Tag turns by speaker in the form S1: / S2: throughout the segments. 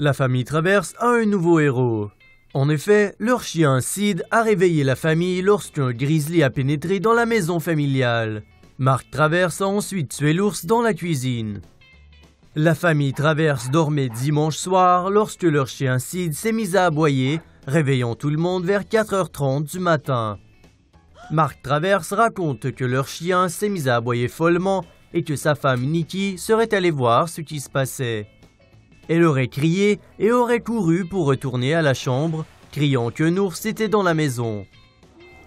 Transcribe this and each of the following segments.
S1: La famille Traverse a un nouveau héros. En effet, leur chien Sid a réveillé la famille lorsqu'un grizzly a pénétré dans la maison familiale. Mark Traverse a ensuite tué l'ours dans la cuisine. La famille Traverse dormait dimanche soir lorsque leur chien Sid s'est mis à aboyer, réveillant tout le monde vers 4h30 du matin. Mark Traverse raconte que leur chien s'est mis à aboyer follement et que sa femme Nikki serait allée voir ce qui se passait. Elle aurait crié et aurait couru pour retourner à la chambre, criant qu'un ours était dans la maison.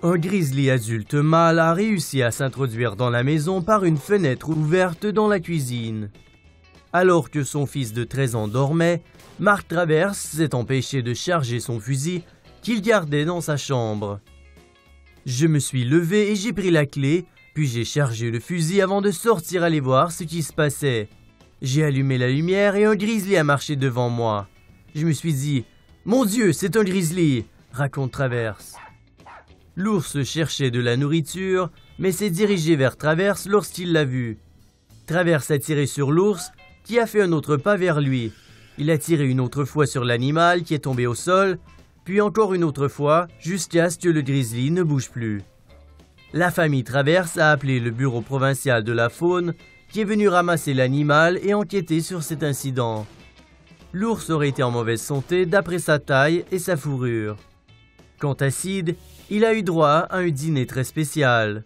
S1: Un grizzly adulte mâle a réussi à s'introduire dans la maison par une fenêtre ouverte dans la cuisine. Alors que son fils de 13 ans dormait, Mark Traverse s'est empêché de charger son fusil qu'il gardait dans sa chambre. Je me suis levé et j'ai pris la clé, puis j'ai chargé le fusil avant de sortir aller voir ce qui se passait. J'ai allumé la lumière et un grizzly a marché devant moi. Je me suis dit « Mon Dieu, c'est un grizzly !» raconte Traverse. L'ours cherchait de la nourriture, mais s'est dirigé vers Traverse lorsqu'il l'a vu. Traverse a tiré sur l'ours, qui a fait un autre pas vers lui. Il a tiré une autre fois sur l'animal qui est tombé au sol, puis encore une autre fois, jusqu'à ce que le grizzly ne bouge plus. La famille Traverse a appelé le bureau provincial de la faune, qui est venu ramasser l'animal et enquêter sur cet incident. L'ours aurait été en mauvaise santé d'après sa taille et sa fourrure. Quant à Sid, il a eu droit à un dîner très spécial.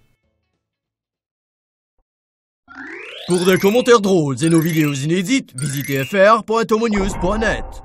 S2: Pour des commentaires drôles et nos vidéos inédites, visitez fr.tomonews.net.